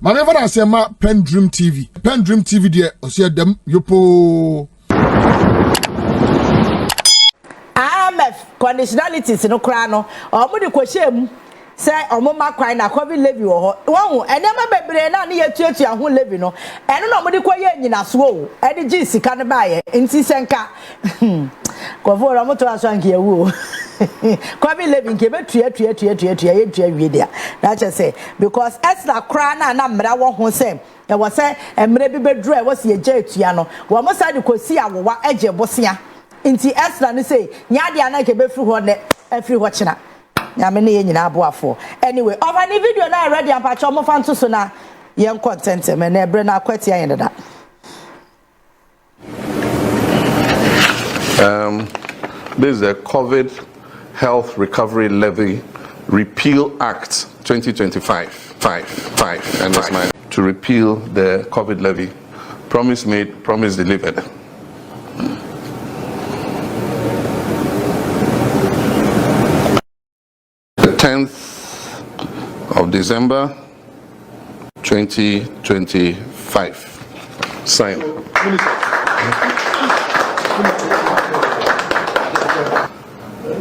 Maneva na sema PENDREAM TV. PENDREAM TV de osia dem yopo. Conditionalities no kra no. Omo de kwahye say omo makwan na COVID levy wo ho. Won enema bebre na ne yetuatua ho levy no. Eno na omo de koye nyinaso o. E de gi sika ne baaye. Nti senka. Kofo ra moto aso anke ewu. COVID levy nke betua ye wie dia. Na che say because extra kra na mra wo ho say e wo say emre bi bedru e wo se ye etua no. Wo mo sa de kosi awowa eje bosia. Inti extra ni say nyade anake be free ho ne afri ho china nyame ne ye nyina aboafo anyway over the video na ready am pacho mo fan to so na yen content me na ebre na akwati ayen da this is the COVID Health Recovery Levy Repeal Act 2025 and that's mine to repeal the COVID levy. Promise made, promise delivered. The 10th of December 2025. Signed.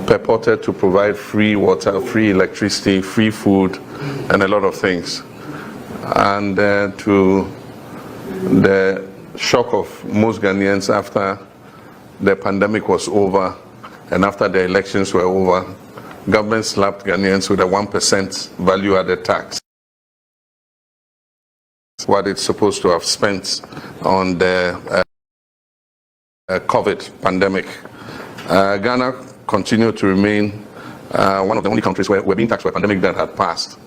Purported to provide free water, free electricity, free food, and a lot of things. And to the shock of most Ghanaians after the pandemic was over and after the elections were over, government slapped Ghanaians with a 1% value-added tax. What it's supposed to have spent on the COVID pandemic. Ghana continued to remain one of the only countries where we're being taxed for a pandemic that had passed.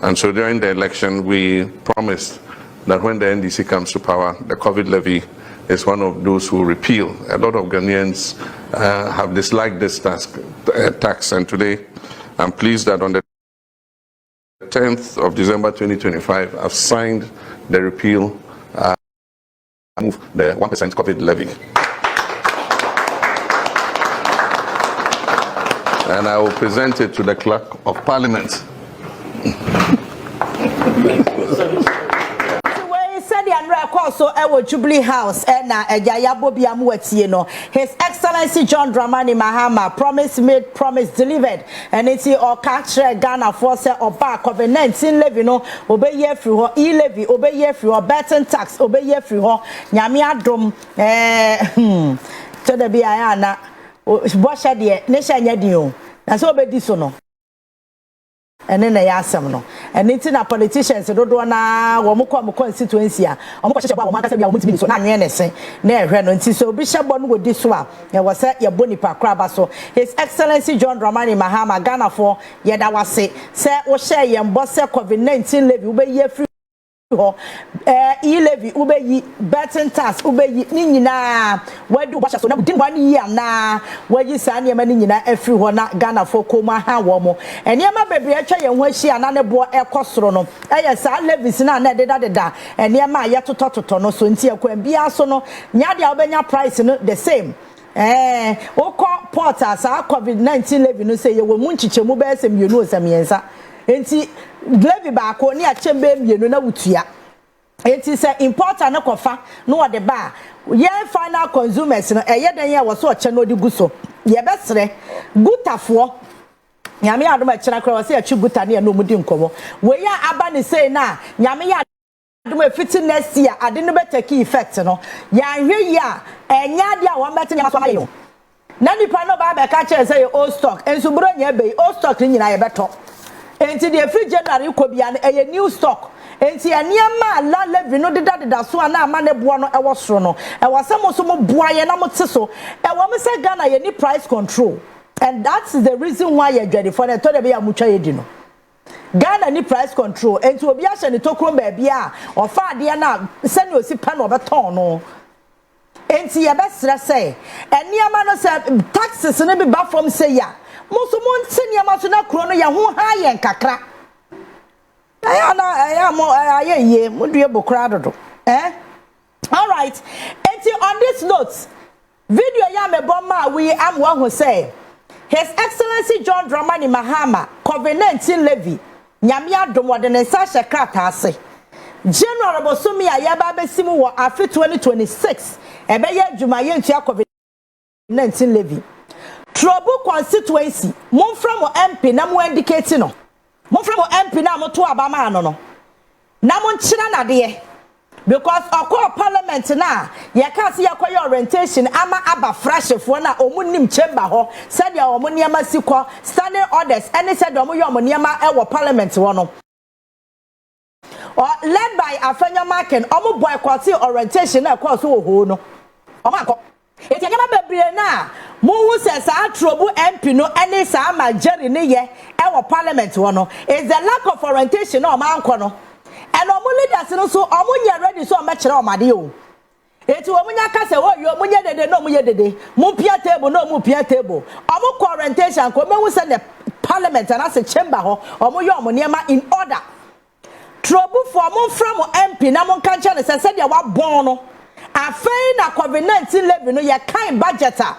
And so during the election, we promised that when the NDC comes to power, the COVID levy is one of those who repeal. A lot of Ghanaians have disliked this tax, and today I'm pleased that on the 10th of December 2025, I've signed the repeal, move the 1% COVID levy. And I will present it to the Clerk of Parliament. So Jubilee House and His Excellency John Dramani Mahama promise made, promise delivered, and it's all catch Ghana force or back COVID-19 levy no obey ye free her e-levy obey ye free her betting tax obey ye free her nyamia drum to the biana washa de nation yadio na so obedi so no and then they ask them no and it's na politicians do na wo mo constituency a wo mo kwahye ba wo ma kasa bia wo mutimi so na anwe ne sen na ehwe no nti so bishop no go di so a e wo se ye boni pa kraba so His Excellency John Dramani Mahama Ghana for ye da wase se wo share ye mbo se COVID-19 levy wo be ye free e-levy ubeyi betting tax ubeyi ni nyina wadu basha so na budin ba ni ya na wayi sa ne ma ni nyina afiri ho na Ghana for koma ha wo mo enema bebre atwa ye ho ahia na ne bo ekosoro no eye sa levies na na deda enema ye totototo no so nti ekwan bia so no nya dia obenya price no the same okọ portal sa COVID-19 levy no say ye wo mu nchichemu be se mienu osamiensa enti levy ba ko ni achembe mienu na wutua enti say importer na kofa no wo de ba ye final consumers no eye den ye wo so oche no di guso ye besre gutafo nyame adom akira kra wo say achi guta ne no mudi nkomo we ya aba ne say na nyame ya adom afiti next year ade no betake effect no ya hwe ya enya de a wo beti nyama so ayo na nipa no ba be ka kire say old stock enso bro nya be old stock ni nyina ye beto enti the free January ko bia na eye new stock enti aniama la levy no deda so na ama ne boa no ewo soro no ewo samo so mo boa ye na mo te so ewo me say Ghana ye ni price control, and that's the reason why you ready for the to be amutwa ye di no Ghana ni price control enti obi a hye ne tokron ba bia ofa ade na se ne osi pa no beton no enti ye besre say aniama no say taxes ne be ba from say ya muso mo ntini amaso na kro no ye ho ha ye nkakra aya mo ayeye mo due bokra dodo all right enti on this note video ya me bomma we am one who say His Excellency John Dramani Mahama COVID-19 levy nyame adom wode ne sa hye krata ase General Bosumi Ayaba Besimu wa afi 2026 ebe ye adwuma ye ntua COVID-19 levy. Trouble constituency mon from MP na mo indicate no. Mon from MP na mo to abama no no. Na mo nkyira na de because okọ parliament na ye ka se yakoye orientation ama aba freshfo na omunim chamber ho said ya omuniema sikọ standing orders any said omo ye omuniema e wo parliament wo no. Led by Afenyo-Markin, omo boycott orientation na course wo ho no. Omo akọ. Eti nyama bebre na mo hu se sa trouble MP no any sa ma jerry ne ye e wo parliament wo no. Is the lack of orientation na omo anko no. And omo leaders no so omo nya ready so omo kire omade o. Eti omo nya ka se wo yo omo nya dede no omo ye dede. Mo pia table no omo pia table. Omo orientation ko me hu se the parliament and as a chamber ho omo ye omo niema in order. Trouble for mon from MP na mon kancha ne se de wa bon no afei na COVID-19 levy no ye kan budget a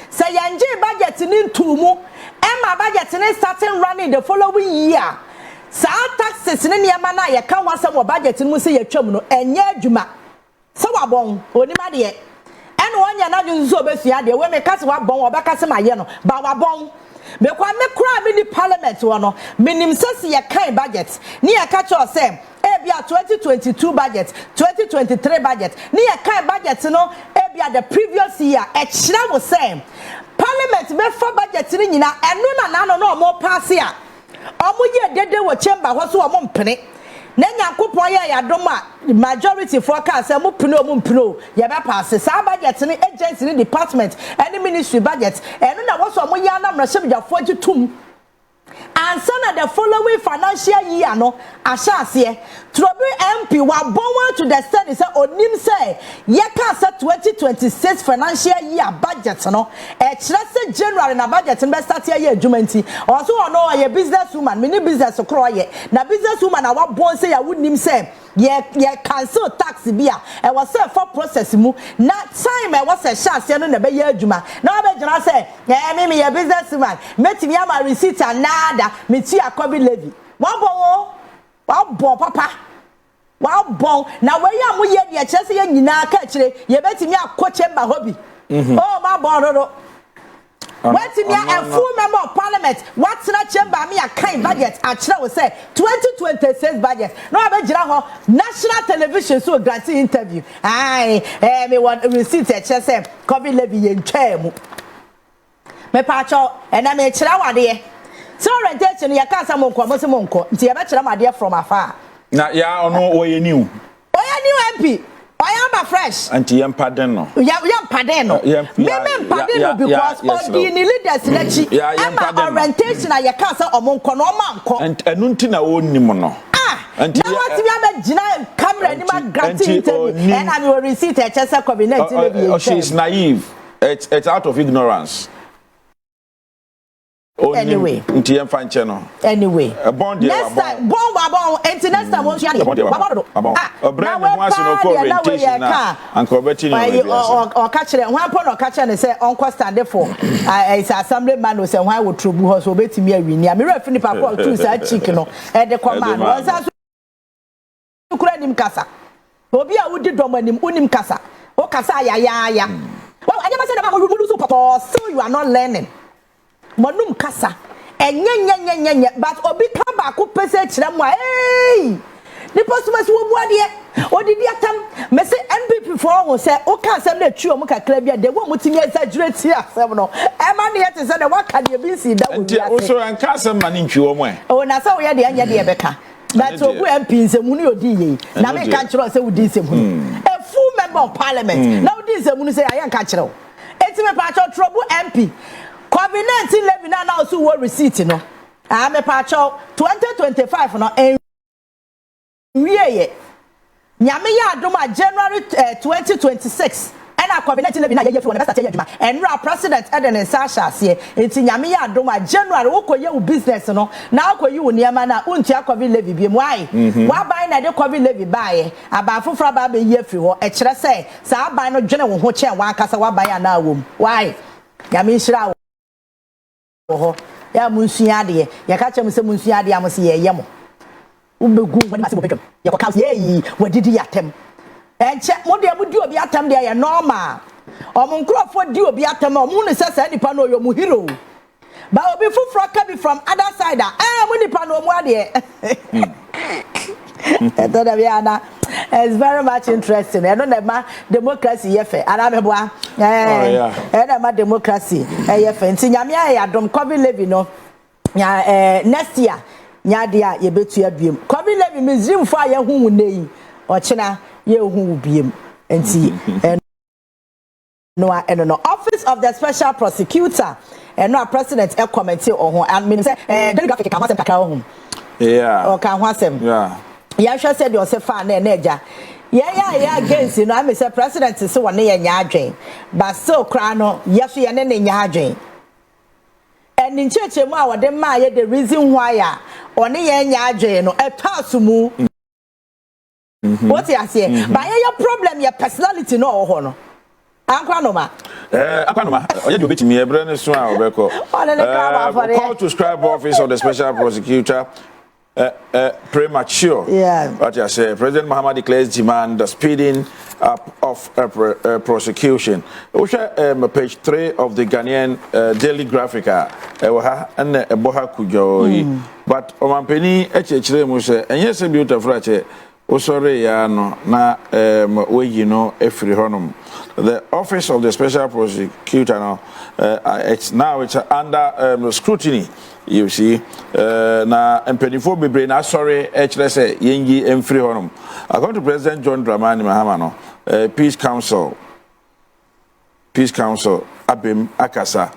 se yanje budget ni ntumu emma budget ni starting running the following year sa taxes ni niema na ye kan wasem wo budget ni mu se ye twam no enye adwuma se wa bon onima de ene wonya na dwun so obesua de we me kase wa bon obekase ma ye no ba wa bon me kwa me kura me ni parliament wo no minim sese ye kan budget ni ye ka cho se ebia 2022 budget 2023 budget ni ye kan budget no ebia the previous year e kira wo se parliament me for budget ni nyina eno na no mo pass ya omo ye dede wo chamber ho so omo mpene na nyankopon ye yadom a majority forecast say mo mpino ye be pass sa budget ni agency ni department any ministry budget eno na wo so mo ya na mrahye tum and so na the following financial year no ashase Trouble MP Wabon to the study say onim say ye ka say 2026 financial year budget no e kire say January na budget be start year adwumanti also ono ye business woman mini business kro ye na business woman na Wabon say ya wonim say ye cancel tax bia e was say for process mu na time e was say shase no na be ye adwuma na be gina say me ye business woman metimi ama receipt anada meti akobi levy Wabon papa Wabon na we ya mu ye de kire say ye nyina ka kire ye betimi akoche mba hobi oh ma bon rodo wetimi a full member of parliament what na chamber me a kind budget a kire we say 2026 budget no abegina ho national television so grant interview me want receipt e kire say COVID levy ye ntwa mu me pa cho na me kire wade so orientation ye ka sa monko mo se monko nti ye be kire made from afar na ya ono oye new MP Oyamba fresh. Anti yampadden no. Yampadden no. Me mpade no because of the leaders lechi. Emma orientation na yeka say omonko no manko. Enu nti na wonnim no. Anti na what we have gina camera ni ma grant interview and I will receipt a chesa COVID-19. She is naive. It's out of ignorance. Anyway, nti yemfa nche no. Anyway, next time Wabon enti next time won share Wabon. Brand no one no ko orientation na anko beti no o ka kire hwan po no ka kire ne say onko stand for is assembly man no say hwan wo trobu ho so betimi awini me refi ni papa tu sa chick no e de command o sa so kura nim kasa obi a wudi domanim unim kasa o kasa ya well anyama say na ma go so papa so you are not learning Monum kasa enye but obi ka ba ko pese kire mo ni postmas wo buade odidi atam me say NPP for won say o ka asem na twi o mo kakra bia de wo mutimi exaggerate asem no e ma ne yete say de waka de bi si da wo bia o so an ka asem ma ne ntwi o mo o na say wo ye de anya de e beka but obu MP nsemu ni odi ye na me ka kire say wo di nsemu a full member of parliament na wo di nsemu ni say ayan ka kire o eti me pa cho trouble MP COVID-19 levy na also wo receipt no me pa cho 2025 no wieye nyame ya adoma January 2026 and COVID-19 levy na ye fi wona start ye adwuma enra president Eden Sasha enti nyame ya adoma January wo koye wo business no na akoyi wo niema na untia COVID levy bi mu ai wa ban na de COVID levy bae aba fofra ba be ye fi ho e kire say sa ban no dwene wo ho chen wa kasa wa ban na awom why nyame nhira ho ya munsua de ya ka chem se munsua de am se ye mo ubegu when masi bedroom ye ko count ye we didi atem enche mo de mu di obi atem de ye normal omo nkrofo di obi atem omo ne sesa nipa no yo mu hero ba obi fufro ka be from other side mo nipa no mu ade it's very much interesting. I don't know democracy yefe. Arabeboa. Ma democracy yefe. Nti nyame ya dom COVID levy no. Next year nya dia ye betu abiem. COVID levy Muslim for ye hu nei. Ochina ye hu biem. Nti no Office of the Special Prosecutor and no president e comment on ho. I mean say demographic ka wasem kakra ho. Yeah. O ka ho asem. Yeah. Ya sure said yourself fan na eja. Yeah against I me say president say one ye nya adwen. But so kra no yes ye ne nya adwen. And in church mu a wode ma ye the reason why one ye nya adwen no e pass mu. What you say? But your problem your personality no ho no. Ankwanoma. Akwanoma. Oye do betimi ebre ne so a obeko. Call to scribe office of the special prosecutor. Premature. Yeah. But I say President Mahama declares demand the speeding up of prosecution. Page 3 of the Ghanaian Daily Graphica. And Boha Kujo. But Omampeni Echre Muse, and yes, a beautiful frache. Osore ya no na we you know every honum. The office of the special prosecutor now it's under scrutiny. You see, na empenifo bebre na sorry echere say yengi emfiri honum. According to President John Dramani Mahama no Peace Council abem akasa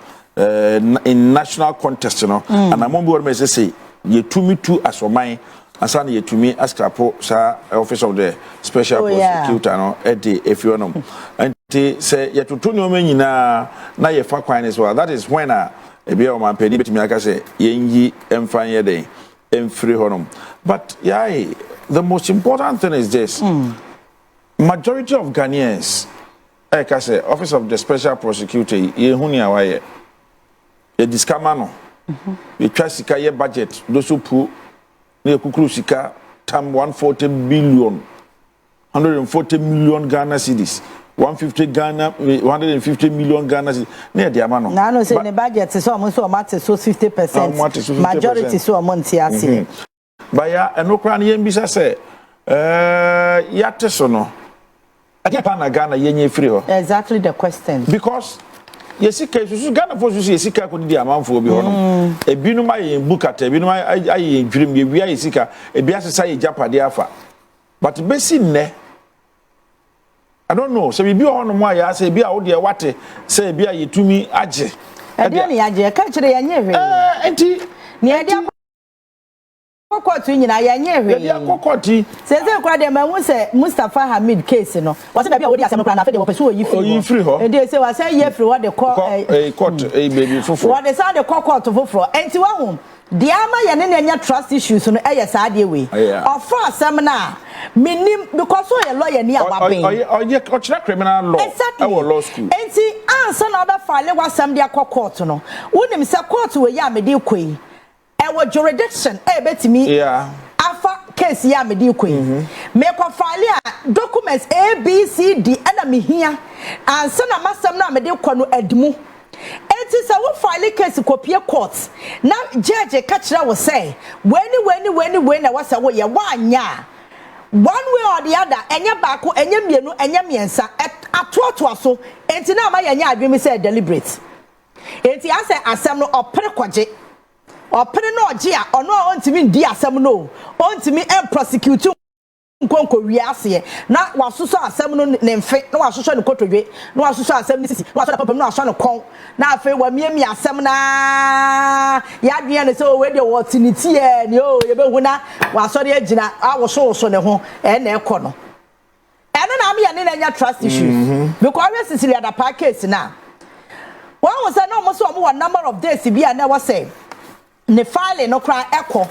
in national contest no and amombi wor me say yetumi tu asoman asana yetumi askrapo sa office of the special prosecutor no edi efionum. And say yetutu no nyina na ye fa kwan is well. That is when ebi o man pedi betimi aka say yenyi emfanye den emfiri honum. But the most important thing is this. Majority of Ghanaians aka say office of the special prosecutor ye huni awaye e discama no e twa sika ye budget do so pu na ekukuru sika tam 140 million Ghana cedis 150 million Ghana cedis na de amano na no say the budget so almost so much so 50%, majority so amount ase baya enokra na yembisa say yate so no akepa na Ghana yenye free ho. Exactly the question, because yesika susu Ghana for susu yesika ko di amanfo obi ho no ebinum aye bukata ebinum aye dwirim ye wi yesika ebi asesa ye japade afa but besi nne I don't know so bi ho no mo aye asa bi a wo de wate say bi a yetumi age e de ne age ka kire ya nye hwe enti ne e de kokotu nyina ya nye hwe e de kokoti sese kwa de ma hu se Mustafa Hamid case no wo se na bi a wo de asem kwa na fe de wo peso oyi free ho e de se wa say ye free wo de court baby fofo wo de say de court fofo enti wa hu de ama ye ne nya trust issues no e ye sa de we of asem na minim because so ye lawyer ni awaben o kire criminal law e wo law school enti ansa na oba file wasam de court no wonim se court we ya me de kwei e wo jurisdiction e betimi afa case ya me de kwei me ko file a documents ABCD na me hia ansa na masam na me de kɔ no admu enti se wo file case kopie court na judge ka kire wo say weni na wasa wo ye wanya one way or the other enye baako enye mienu enye miensa atoatoa so enti na ma yenya adwemi say deliberate enti ase asem no opere kwaje opere no oje a ono a ontimi ndi asem no ontimi prosecute nkonko wiase na wasuso asem no ne mfe na wasuso ne kotodwe na wasuso asem ne sisi na wasuso papam na wasuso ne kon na afa wa miemi asem na ya dwea ne so we de wotiniti e ne o ye behu na wasori agina awoso ne ho na ekọ no eno na me ya ne nya trust issues because we sisi ada pa case na one was na almost one number of days bi na was say ne file no kra ekọ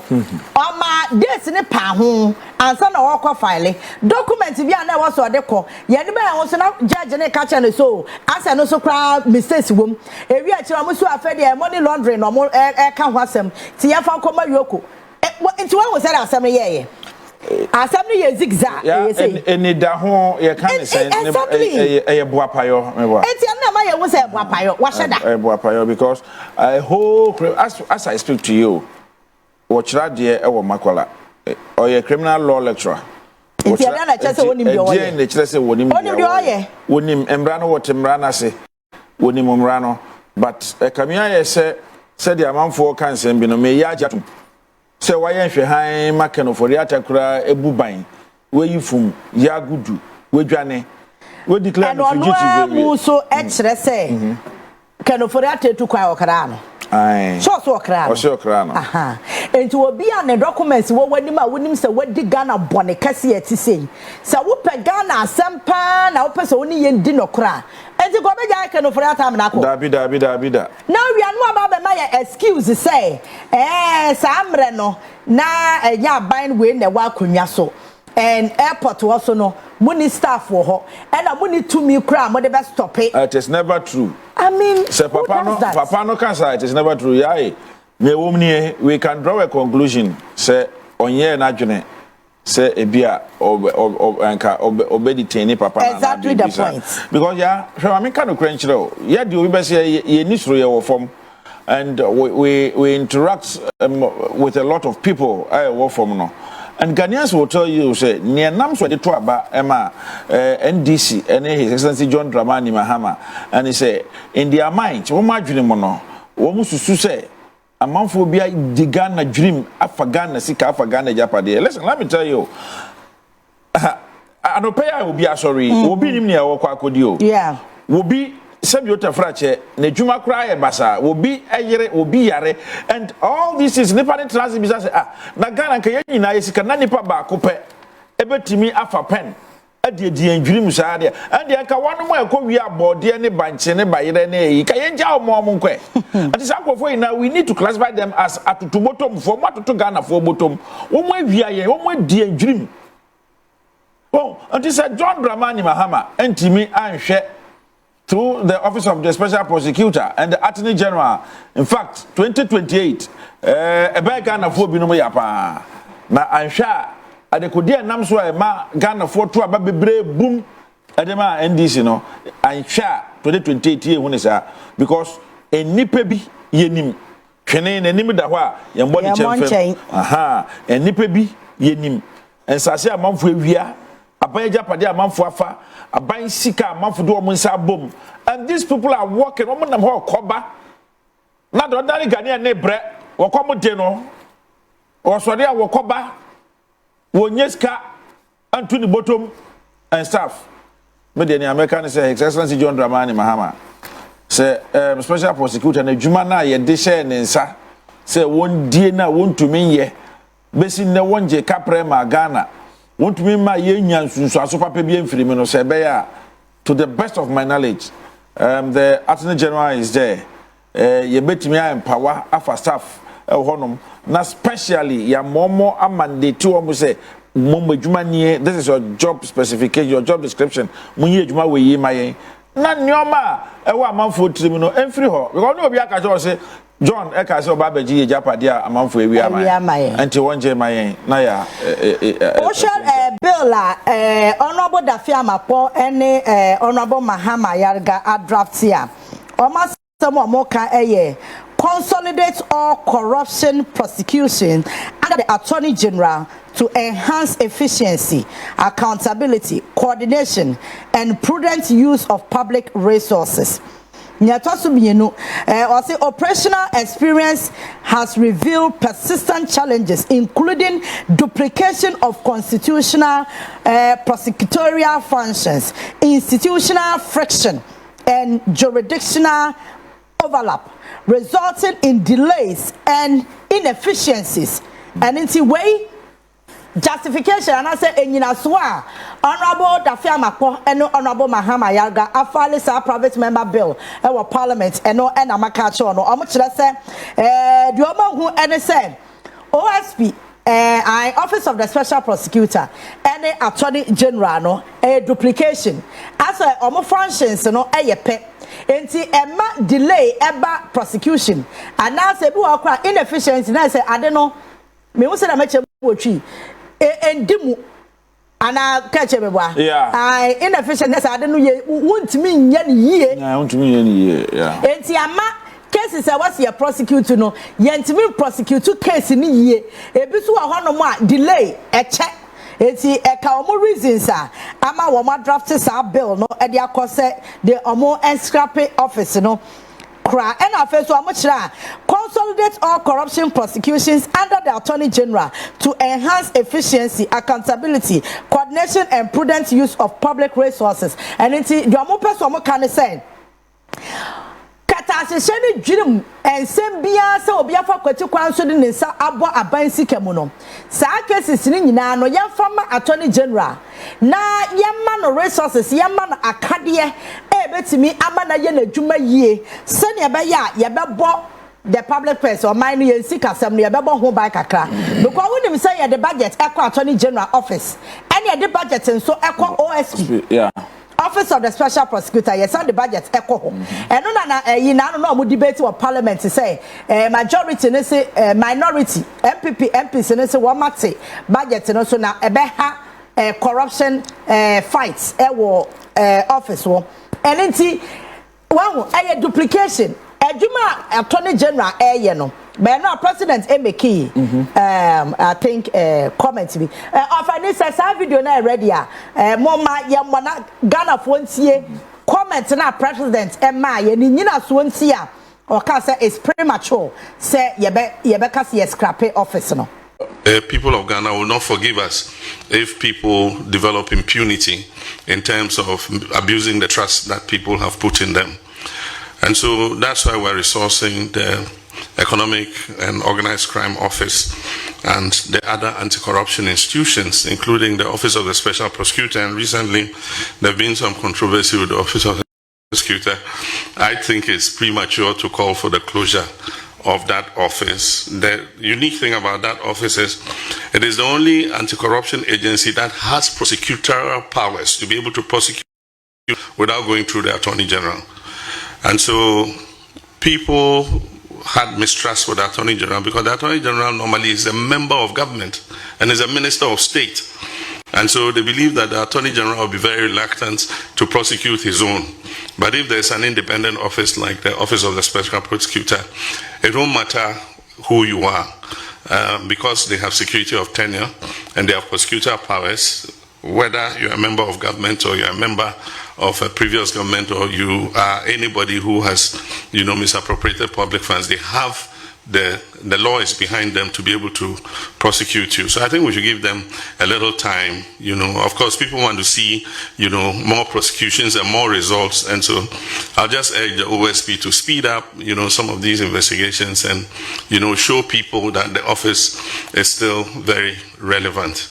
oma days ne pa ho ansa na wo file document bi na wo so de ko ye ne ba ho so na judge ne ka cha ne so asa no so kra mistakes wom ewi a kira mo so afede money laundering no mo ka ho asem ti ya fa koma yoko into what was that assembly yeah. Assembly is zigzag. Yeah, and it da ho you can say a boapayo. It's your name was a boapayo. What should I? Boapayo because I hope as I speak to you, watch that dear our Makola or a criminal law lecturer. It's your chest on him. The chest on him. Wonim Embãrrãsses what Embãrrãsses wonim Umrano, but a Camilla said the amount for cancer and me yajatum. So why ain't you high Makano for the Atakura Ebubain? Where you from Yagudu? Where Jane? We declare the so extra say. Can for that to Kwa Carano. Aye. So crano. So crano. Aha. And to be on the documents what you wouldn't say what the Ghana Bonnicassi to say. So whoop a Ghana, some pan, our person only in dinner cry. And to go back can for that time. Dabida. Now we are no about my excuse to say, Samreno, na ya bind win the Wakunyaso. And airport also no money staff for her and I money to me cram what the best stop it. It is never true. I mean, say Papa no can say it is never true. Yeah, we can draw a conclusion. Say on ye na june say ebia obedi Papa. Exactly the point. Because yeah, I mean kind of crunch though. Yeah, the we say ye need to form. And we interact with a lot of people. I work from no. And Ghanaians will tell you, say, near Nams were the Twaba, Emma, NDC, and His Excellency John Dramani Mahama. And he said, in their minds, what my dream mono, what must you say? A month will be the Ghana dream, Afghana, Sika, Afghana, Japadi. Listen, let me tell you. I don't pay, I will be sorry. Will be in near Wakwakodio. Yeah. Will be. Sabiota frache ne juma cry basa will be yare and all this is nipa transit business na Ghana ka yen na yesika na nipa ba ko pe ebetimi afa pen ade di enjuri saa de and yan ka wanu mo ekọ abode ne banche ne bayere ne yi ka yen ja omo nkwe ati sa akofo na we need to classify them as atutubotom for matoto Ghana for botom wo mo awia ye wo mo di enjuri oh ati sa John Dramani Mahama entimi anhwe through the Office of the Special Prosecutor and the Attorney General. In fact, 2028, a bag Ghana for Binomo Yapa. Na Ansha, at the Kodia Namswa, ma Ghana for two about boom, Adema NDC, no, Ansha, 2028, when is that? Because a nipebi yenim, Kene, and Nimidawa, Yamboni Chain, aha, and nipebi yenim, and Sasia Mamfrevia. Abaja Padia Mamfuafa, a buying Sika, Mamfudo Munsa boom. And these people are walking on them whole coba. Not ordinary Ghanaian nebre, or Comodeno, or Swadia Wakoba, Wonyeska, and to the bottom and stuff. But the American say, Excellency John Dramani Mahama, say, Special Prosecutor, and Jumana, ye dishen and sa, say, one dear won't to me ye, basing the one J. Caprema Ghana. Want me my union so papa bien free say to the best of my knowledge. The Attorney General is there. You bet me empower afa staff honum. Na specially ya momo amande to almost say momo juma nie this is your job specification, your job description. Munye juma we yi mayen. Na nyoma e wa amanfo trim no emfiri ho. Because no obi aka say John eka say oba beji japadia amanfo ewi amayen. Enti wonje mayen na ya bill honorable Afenyo-Markin ene honorable Mahama Yarga draft here. Almost some more can consolidate all corruption prosecution under the Attorney General to enhance efficiency, accountability, coordination, and prudent use of public resources. Operational experience has revealed persistent challenges, including duplication of constitutional prosecutorial functions, institutional friction, and jurisdictional overlap, resulting in delays and inefficiencies. And in the way, justification, and I say, Honorable Afenyo-Markin and Honorable Mahama Yarga, after a private member bill, our parliament, and no, and Amakacho, no, much less say, the woman who and say, OSP, I Office of the Special Prosecutor, and the Attorney General, no, a duplication. As a functions, no, a pet. Enti emma delay eba prosecution and now say we are inefficiency na say I don't know me wo se na meche wotwi endimu ana kache beba ai inefficientness ade no ye wontimi nya ne yie wontimi nya ne yie enti ama cases a was your prosecutor no yentimi prosecute case ni yie ebi so wa hono mo a delay eche enti eka omo reasons ama wo ma draft sa bill no e dia akose the omo scrap office no kra and afeso amochira consolidate all corruption prosecutions under the Attorney General to enhance efficiency, accountability, coordination and prudent use of public resources. And enti the omo person omo kan say Sheni dream and same bia se obi afa kwati kwan so de nsa abo aban sika mu no saa cases ni nyina no ya fama Attorney General na yemma no resources yemma no akade betimi ama na ye na dwuma yie se ne be ya ye bebo the public purse or mine ye sika sam no ye bebo ho ban kakra because when him say ye the budget ekọ Attorney General office and ye the budget so ekọ OSP Office of the Special Prosecutor, yes, on the budget, echo. And no debate or parliament to say majority, minority, MPP, MPs, and so one might say budget, and also now a better corruption fights, office war. And then a duplication, a Juma Attorney General, but now President Emeki, I think comment to me. Of an instance, video na ready. Mama yamwana Ghana fontie comment na President Emma ye ni nyina so ntia or can say it's premature. Say yebe kasi scrap office no. People of Ghana will not forgive us if people develop impunity in terms of abusing the trust that people have put in them. And so that's why we're resourcing the Economic and Organized Crime Office and the other anti-corruption institutions, including the Office of the Special Prosecutor. And recently, there have been some controversy with the Office of the Prosecutor. I think it's premature to call for the closure of that office. The unique thing about that office is it is the only anti-corruption agency that has prosecutorial powers to be able to prosecute without going through the Attorney General. And so people had mistrust with the Attorney General because the Attorney General normally is a member of government and is a minister of state. And so they believe that the Attorney General will be very reluctant to prosecute his own. But if there's an independent office like the Office of the Special Prosecutor, it won't matter who you are because they have security of tenure and they have prosecutorial powers, whether you're a member of government or you're a member of a previous government or you are anybody who has, misappropriated public funds. They have the law is behind them to be able to prosecute you. So I think we should give them a little time. Of course, people want to see, more prosecutions and more results. And so I'll just urge the OSP to speed up, some of these investigations and, show people that the office is still very relevant.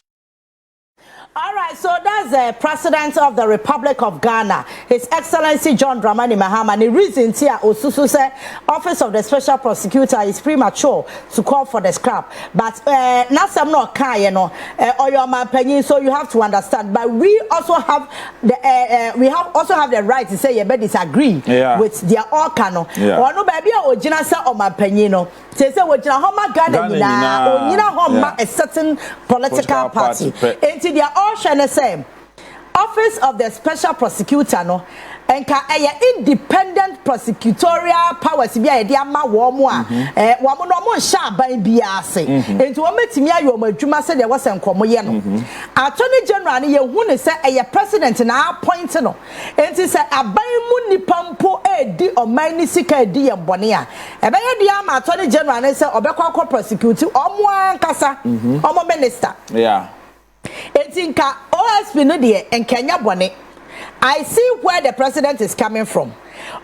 All right, so that's the President of the Republic of Ghana, His Excellency John Dramani Mahama. The reason here, Owusu said, Office of the Special Prosecutor is premature to call for the scrap. But not some not kind, or your opinion. So you have to understand. But we also have the right to say you better disagree with their organo. Or no baby or Jina say or my opinion. Say what Jina Homa Ghana or Nina Homa a certain political party. Into their the same Office of the Special Prosecutor no enka independent prosecutorial powers bia ye ama wo mo a wo mo no mo sha ban bia ase enti wo metimi ayo mo adwuma se de wo se nkomo ye no Attorney General ne ye hu ne se president na appoint no enti se aban mu nipa mpo edi oman ni sika edi ye bone a ebe ye dia ama Attorney General ne se obekwa prosecute omo ankasa omo minister Etinka OSP no de enkanya bone. I see where the president is coming from.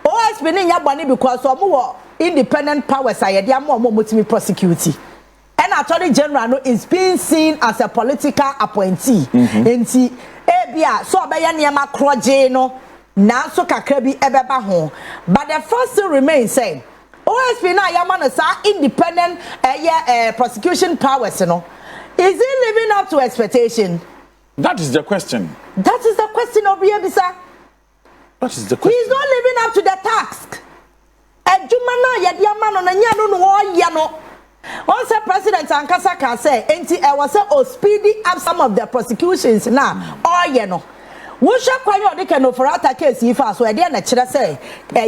OSP no nya bone because omo independent powers ayede am omo motimi prosecute. And Attorney General no is being seen as a political appointee. Enti ebia so obeye niam akroje no na so kakra bi ebeba ho. But the first thing remains saying OSP na yama no sa independent prosecution powers no. Is he living up to expectation? That is the question. That is the question of Yebisa. That is the question. He is not living up to the task. Ejumana yadiamano na nyano no yano. Once the president Ankasa can say, I was speeding up some of the prosecutions now. Oh, you know. We shall quite they can offer a case if I so I didn't say,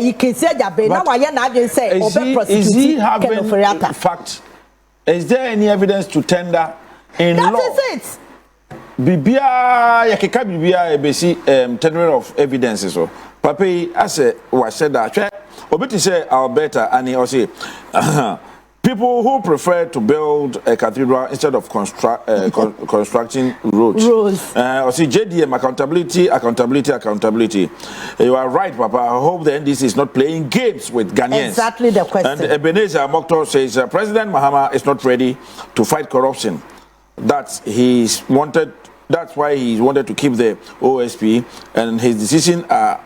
you can say that, but now I didn't say, is he having fact? Is there any evidence to tender in law? That is it. Bibia, yakeka bibia, basi tender of evidences. So, Papi, I said, was said that. Obiti say Alberta, and he also people who prefer to build a cathedral instead of constructing roads. Or see JDM accountability. You are right, Papa. I hope the NDC is not playing games with Ghanaians. Exactly the question. And Ebenezer Mokto says President Mahama is not ready to fight corruption. That's why he wanted to keep the OSP, and his decision are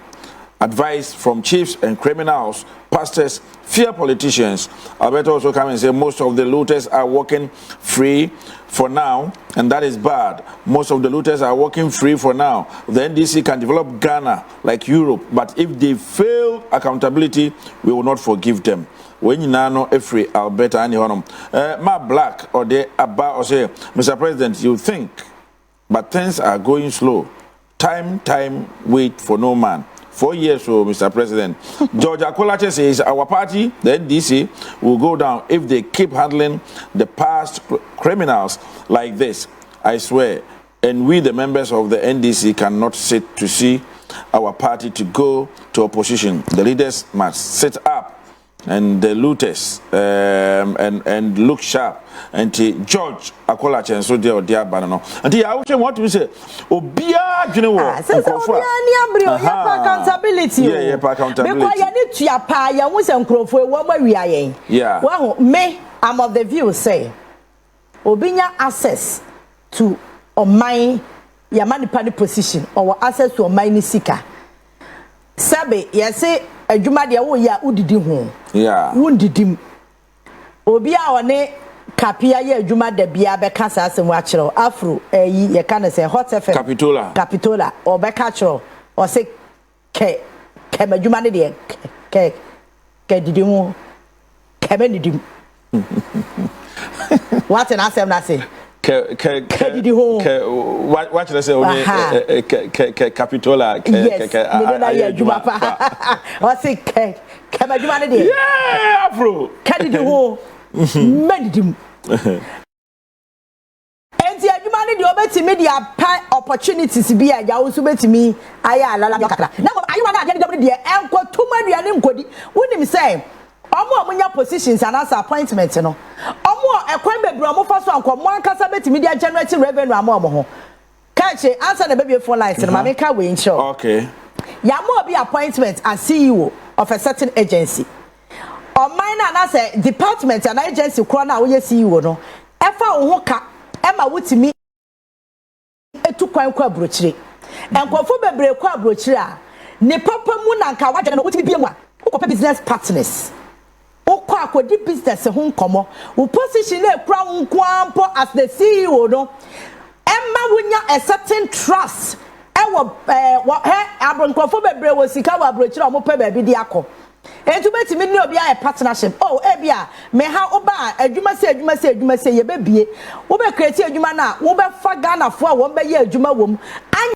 advice from chiefs and criminals, pastors, fear politicians. Alberto also come and say most of the looters are walking free for now, and that is bad. Most of the looters are walking free for now. The NDC can develop Ghana like Europe, but if they fail accountability, we will not forgive them. When you know every Alberta and my black or they about or say, Mr. President, you think, but things are going slow. Time, wait for no man. 4 years, so Mr. President. George Akolache says our party, the NDC, will go down if they keep handling the past criminals like this. I swear. And we, the members of the NDC, cannot sit to see our party to go to opposition. The leaders must sit up and the looters and look sharp. And George Akolache and so dear banano. And I also want to say, Obia, you know what? Accountability. Yeah, accountability. Because you need to apply your wisdom for what we are in. Yeah. Well, me, I'm of the view say, Obinya access to a mine, your money position, or access to a mine seeker. Sabe, yes, a Jumadia, oh, yeah, who did home? Yeah, wounded him. Obia one Capia, yeah, Juma de Bia Becassa and Watcher, Afro, ye can say hot Capitola, or Becatro, or say K. Jumanity, K. Did you Kevin? What an answer, I say. What should I say? Capitola. Yes, or say Jumanity. Yeah, Afro. Can you Medium. And the humanity obey media opportunities to be a Owusu bet me. I la. Now, are you not getting the uncle too many and wouldn't him say? Omo your positions and as appointments, you know. Omo a crime bedroom for some one casabet media generating revenue. Amomo. Catch it, answer the baby phone lines and Mamika will ensure. Okay. Yamo be appointment as CEO of a certain agency. Or mine and as a department and agency corner we CEO no. Efa Ohoka, Emma would me a 2 coin quabrochri. And Quafo bebre quabrochria. Ne papa munanka wajan would be one. Business partners. Okwa akodi business ho nkomo wo position e kura nkwampo as the CEO no emma wunya a certain trust e wo abronkofo bebre wo sika wo abrochira o mo pe ba bi di akọ entu betimi ni obi a partnership e bia me ha oba adwuma se ye bebie wo be create adwuma na wo be fa Ghana fo a wo be ye adwuma wom anya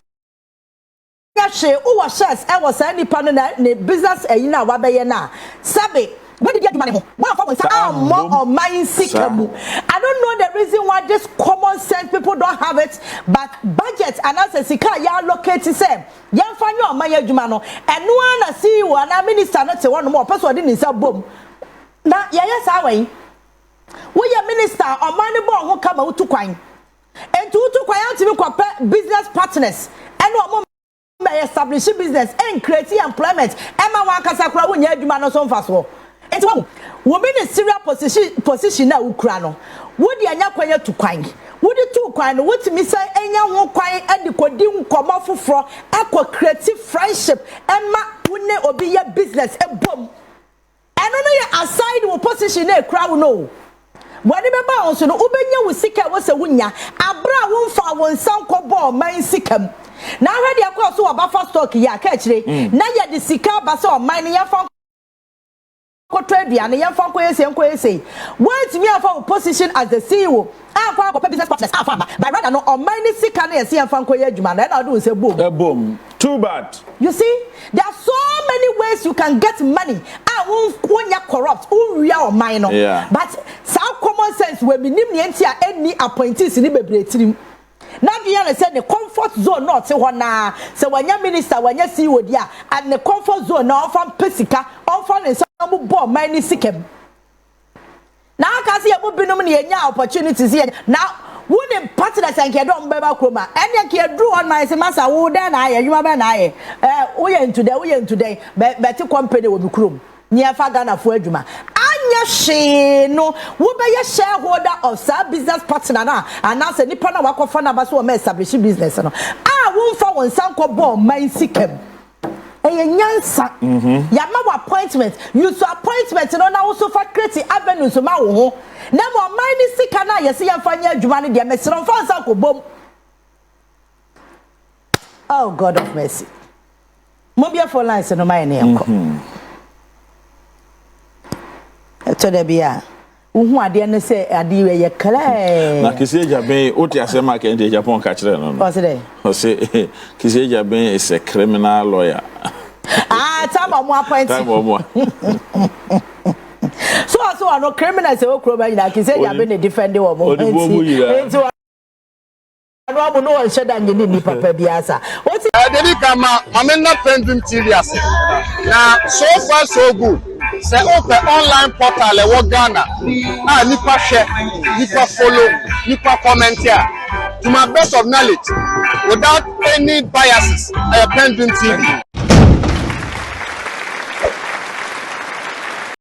hwe wo shares e wo sa nipa no na business ayi na wa be ye na sabe. Where did you get money? One for more or mine sick. I don't know the reason why this common sense people don't have it, but budget and as a sika ya locate say yan find your money jumano and no one see one minister not say one more person didn't say boom. Now yes away. We your minister or money born who come out to coin. And to coin to business partners and no more establish business and create employment. Emma Wakasakra when you jumano so fast. It's one woman in serious position now Ukraino. Would the anya kwanya to kwine? Would the two kwine? What me say enya one kwine and the codim come off for equal creative friendship and ma wouldn't obe your business a boom. And only aside one position a crowd no. Whatever bounce no ubenya will seek was a winya. Abra won't for one sound cobble mine sickum. Now ready across to a buffer stock ya catch it. Now ya the sika basso mining your phone. aduane yɛmfa nkɔ yɛsɛ wait me afa position as the CEO afa akɔ business partners afa but rather no ɔman ne sika na yɛsɛ yɛmfa nkɔ yɛ adwuma na ɛna ɔde sɛ boom too bad. You see, there are so many ways you can get money. When you're corrupt, we are minor. Yeah. But some common sense when we need any appointees in the team. Now you understand the comfort zone not say one so when your minister when you see what yeah and the comfort zone now from Pesika on from the some bomb money sikem. Now I can see a movie any opportunities here now. Wouldn't partners and get on Baba Kroma. And you can draw on my semester. Oh, then you are I. We are today. Better company will be crum. Near Fagana for Juma. Anya she no, who be a shareholder of some business partner now. And now say Nipana Wako Fana Basu may establish business. I won't find some bomb my sikem. Nyansa yama appointment you so appointment no na also for create avenue so ma wo ho na mo man ni sika na yesi yamfanya adwuma ne de mesron fa nsa ko bom. Oh God of mercy, mo bia for lines no my ne enko eto de bia uhu ade ne se ade we ye kala na Kiseja Ben oti asema ke nje Japan ka kire no no o se Kiseja Ben is a criminal lawyer. Time on one point. So I know criminals say okroba ina Kiseja you have been defending or more. I don't know share than you need papa biasa. What Dedi kama amena pending TV ase. Na so far so good. Say open online portal e wo Ghana. Nipa share, nipa follow, nipa comment here. To my best of knowledge, without any biases, pending TV.